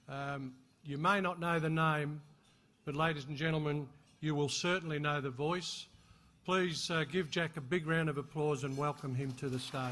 You may not know the name, but ladies and gentlemen, you will certainly know the voice. Please give Jack a big round of applause and welcome him to the stage.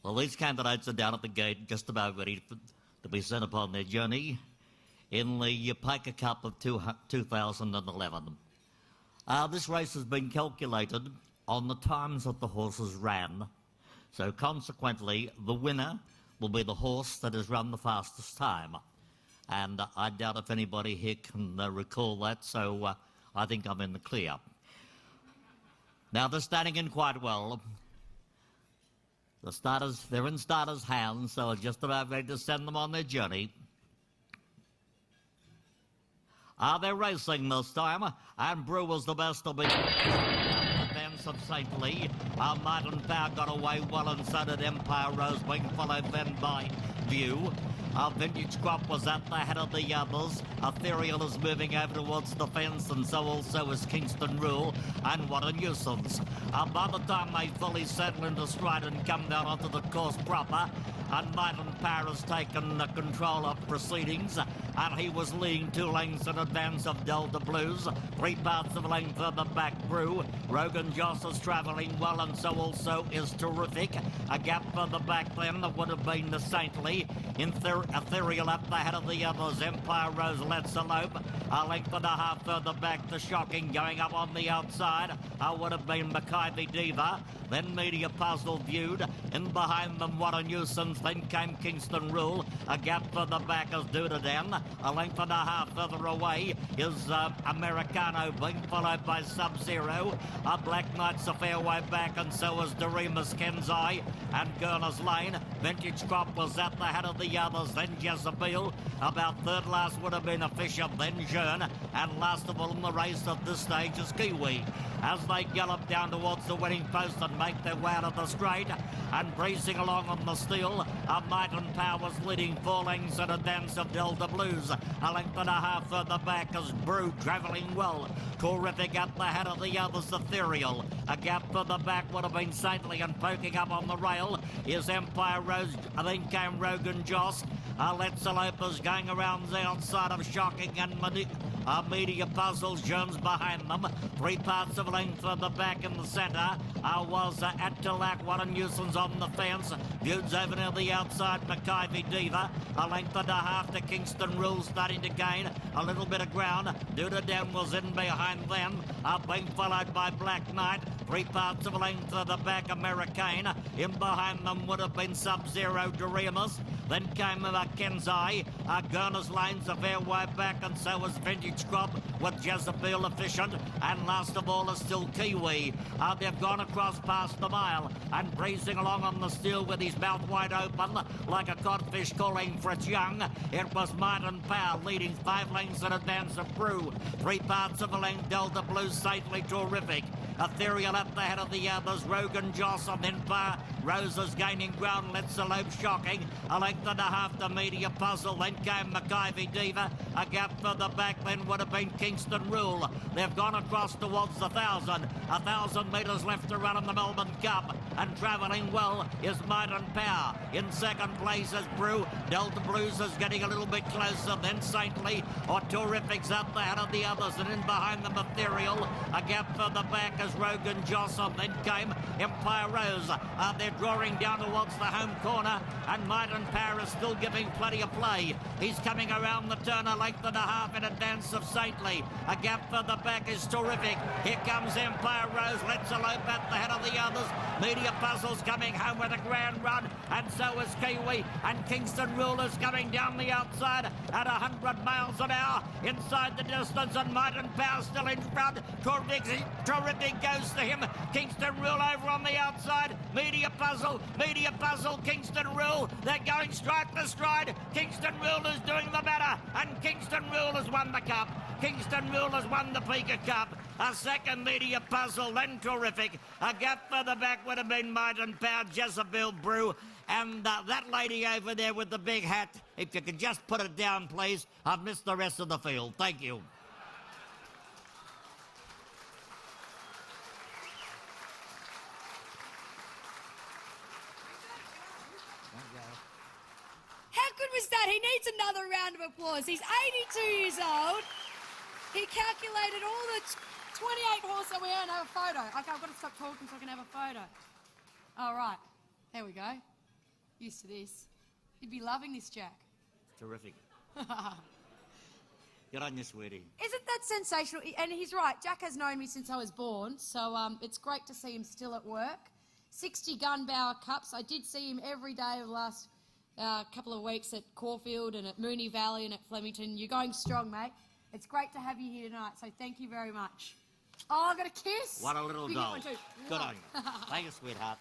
Well, these candidates are down at the gate, just about ready to be sent upon their journey in the PICA Cup of 2011. This race has been calculated on the times that the horses ran. So consequently, the winner will be the horse that has run the fastest time. And I doubt if anybody here can recall that, so I think I'm in the clear. Now, they're standing in quite well. They're in starters' hands, so it's just about ready to send them on their journey. They're racing this time, and Brew was the best to be. Advance of Saintly. Might and Power got away well, and so did Empire Rose, being followed then by View. Vintage Crop was at the head of the others. Ethereal is moving over towards the fence, and so also is Kingston Rule. And what a nuisance. By the time they fully settle into stride and come down onto the course proper, and Might and Power has taken control of proceedings, and he was leading 2 lengths in advance of Delta Blues. 3 parts of a length further back, Brew. Rogan Joss is travelling well, and so also is Terrific. A gap further back then that would have been the Saintly. Ethereal at the head of the others. Empire Rose lets elope. A length and a half further back to Shocking. Going up on the outside would have been McIvy Diva. Then Media Puzzle Viewed. In behind them, What a Nuisance. Then came Kingston Rule. A gap further back is Dudaden. A length and a half further away is Americano, being followed by Sub-Zero. Black Knight's a fair way back, and so is Doremus Kenzai and Gurner's Lane. Vintage Crop was at the head of the others, then Jezebel. About third last would have been a Fisher, then Jeune. And last of all in the race at this stage is Kiwi. As they gallop down towards the winning post and make their way out of the straight, and breezing along on the steel, Might and Power was leading 4 lengths in advance of Delta Blues. A length and a half further back is Brew travelling well. Terrific at the head of the others, Ethereal. A gap further back would have been Saintly, and poking up on the rail is Empire Rose. Then came Rogan Joss. Let's Elope going around the outside of Shocking, and Media Puzzles, Jones behind them. 3 parts of a length further back in the centre was Attilac, What a Nuisance on the fence. Viewed's over near the outside, McIvy Diva. A length and a half to Kingston Rule, starting to gain a little bit of ground. Dudaden was in behind them, being followed by Black Knight. 3 parts of a length further back, Americane. In behind them would have been Sub-Zero, Doremus. Then came Kenzai. Gurner's Lane's a fair way back, and so was Vintage Crop with Jezebel Efficient. And last of all is still Kiwi. They've gone across past the mile and breezing along on the steel with his mouth wide open like a codfish calling for its young. It was Might and Power leading 5 lengths in advance of Brew. 3 parts of a length, Delta Blues safely Terrific. Ethereal at the head of the others, Rogan Joss, and then Rosa's gaining ground. Let's Elope Shocking. A length and a half to Media Puzzle. Then came McIvy Diva. A gap further back then would have been Kingston Rule. They've gone across towards 1,000. 1,000 metres left to run in the Melbourne Cup. And travelling well is Might and Power. In second place is Brew. Delta Blues is getting a little bit closer. Then Saintly or Terrific's at the head of the others. And in behind them, Ethereal. A gap further back is Rogan Johnson. Then came Empire Rose. They're drawing down towards the home corner. And Might and Power is still giving plenty of play. He's coming around the turn a length and a half in advance of Saintly. A gap further back is Terrific. Here comes Empire Rose. Let's Elope at the head of the others. Media Puzzles coming home with a grand run. And so is Kiwi. And Kingston Rule is coming down the outside at 100 miles an hour. Inside the distance, and Might and Power still in front. Terrific goes to him. Kingston Rule over on the outside. Media Puzzle, Kingston Rule. They're going stride for stride. Kingston Rule is doing the better. And Kingston Rule has won the cup. Kingston Rulers won the PICA Cup. A second media puzzle, then terrific. A gap further back would have been Might and Power, Jezebel Brew. And that lady over there with the big hat, if you could just put it down, please. I've missed the rest of the field. Thank you. How good was that? He needs another round of applause. He's 82 years old. He calculated all the 28 horses. We don't have a photo. Okay, I've got to stop talking so I can have a photo. All right. There we go. Used to this. You'd be loving this, Jack. Terrific. Good on you, sweetie. Isn't that sensational? And he's right. Jack has known me since I was born, so it's great to see him still at work. 60 Gunbower Cups. I did see him every day of the last couple of weeks at Caulfield and at Moonee Valley and at Flemington. You're going strong, mate. It's great to have you here tonight, so thank you very much. Oh, I got a kiss. What a little You get doll. one too. Good on you. Thank you, sweetheart.